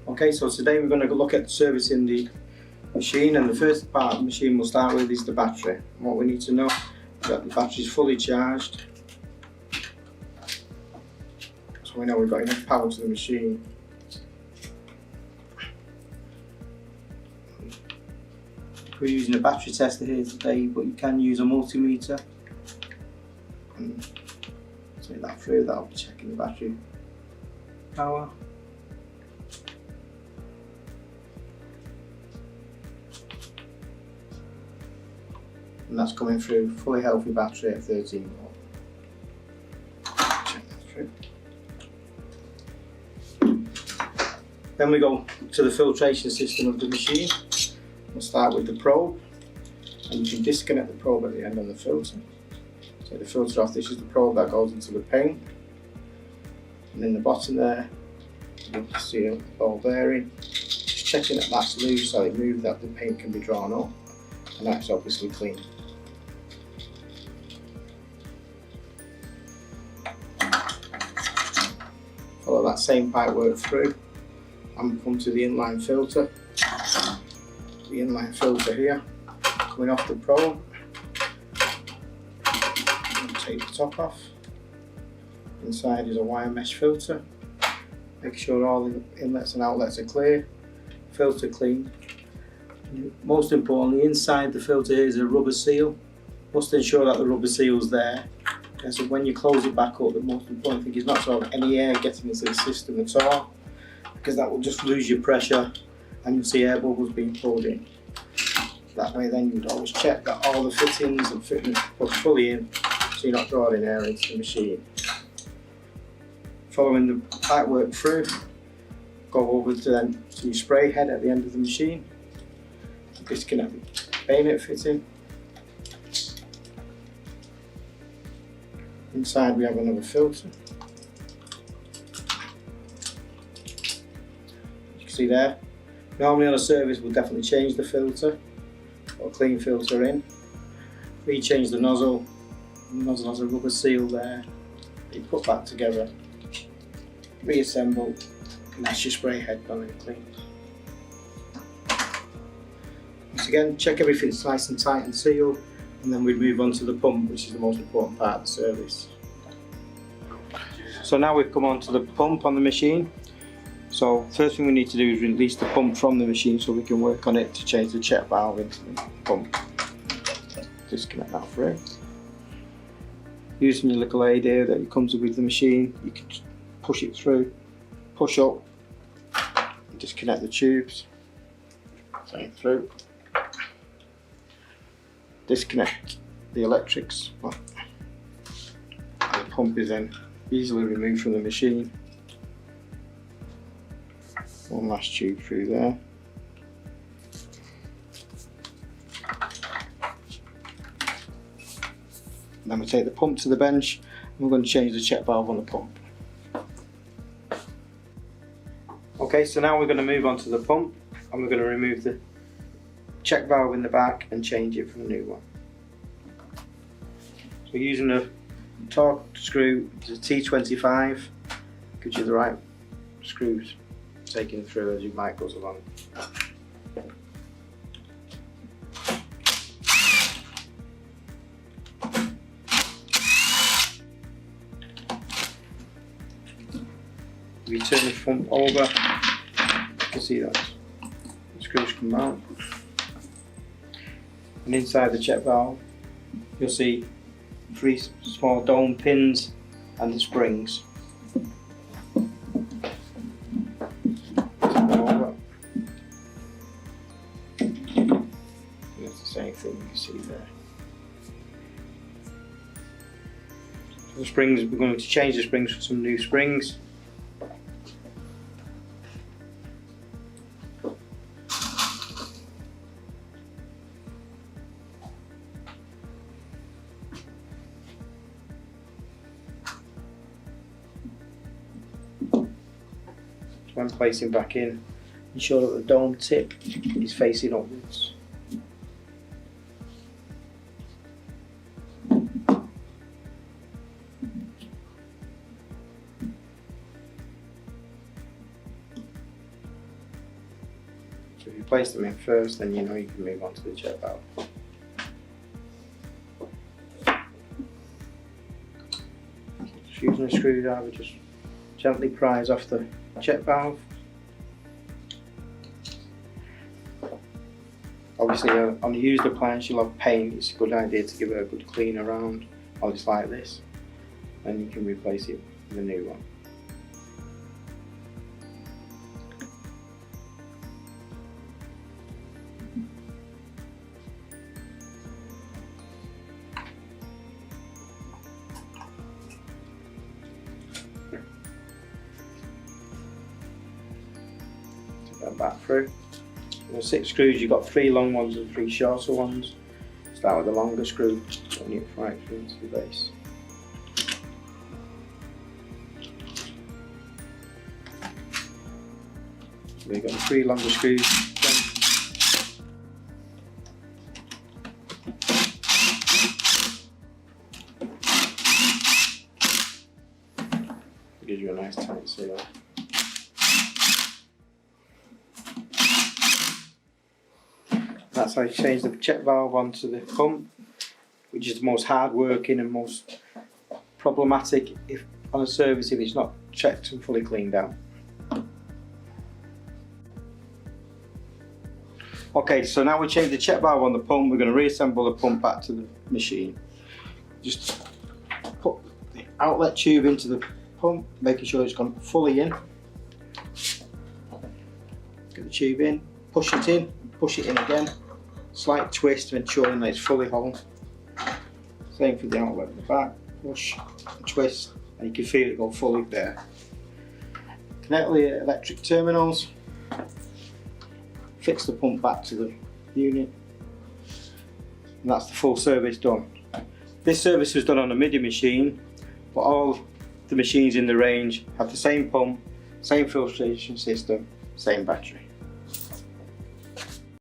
Okay, so today we're going to look at servicing the machine, and the first part of the machine we'll start with is the battery. And what we need to know is that the battery is fully charged, so we know we've got enough power to the machine. We're using a battery tester here today, but you can use a multimeter. And take that through, that'll be checking the battery power. And that's coming through fully healthy battery at 13 volt. Check that through. Then we go to the filtration system of the machine. We'll start with the probe, and you can disconnect the probe at the end of the filter. Take the filter off. This is the probe that goes into the paint, and in the bottom there you can see a ball bearing. Just checking that that's loose, so it moves, that the paint can be drawn up, and that's obviously clean. Follow that same pipe work through and come to the inline filter. The inline filter here, coming off the probe. Take the top off. Inside is a wire mesh filter. Make sure all the inlets and outlets are clear. Filter clean. Most importantly, inside the filter here is a rubber seal. Must ensure that the rubber seal is there. And so when you close it back up, the most important thing is not to have any air getting into the system at all, because that will just lose your pressure and you'll see air bubbles being pulled in. That way then you'd always check that all the fittings and fittings are put fully in, so you're not drawing air into the machine. Following the pipe work through, go over to your spray head at the end of the machine. Disconnect the bayonet fitting. Inside we have another filter. You can see there. Normally on a service we'll definitely change the filter, or clean filter in. We change the nozzle. The nozzle has a rubber seal there. You put that together, reassemble, and that's your spray head done and clean. Once again, check everything's nice and tight and sealed, and then we move on to the pump, which is the most important part of the service. So now we've come on to the pump on the machine. So first thing we need to do is release the pump from the machine so we can work on it to change the check valve into the pump. Disconnect that through. Using your little aid here that comes with the machine, you can push it through, push up, and disconnect the tubes, take it through, disconnect the electrics. The pump is then easily removed from the machine. One last tube through there. And then we take the pump to the bench, and we're going to change the check valve on the pump. Okay, so now we're going to move on to the pump, and we're going to remove the check valve in the back and change it for a new one. So using a torque screw, it's a T25, gives you the right screws taking through as your mic goes along. If you turn the pump over, you can see that the screws come out. And inside the check valve, you'll see 3 small dome pins and the springs. That's the same thing you can see there. For the springs, we're going to change the springs for some new springs. When placing back in, ensure that the dome tip is facing upwards. So if you place them in first, then you know you can move on to the check valve. Just using a screwdriver, just gently prise off the check valve. Obviously on a used appliance you'll have paint, it's a good idea to give it a good clean around, or just like this. Then you can replace it with a new one. Take that back through. The 6 screws, you've got 3 long ones and 3 shorter ones. Start with the longer screw, putting it right through into the base. So we've got the 3 longer screws. Gives you a nice tight seal. That's how you change the check valve onto the pump, which is the most hard working and most problematic if on a service if it's not checked and fully cleaned out. Okay, so now we change the check valve on the pump, we're going to reassemble the pump back to the machine. Just put the outlet tube into the pump, making sure it's gone fully in. Get the tube in, push it in again. Slight twist, ensuring that it's fully whole. Same for the outlet at the back. Push, twist, and you can feel it go fully there. Connect the electric terminals. Fix the pump back to the unit. And that's the full service done. This service was done on a MIDI machine, but all the machines in the range have the same pump, same filtration system, same battery.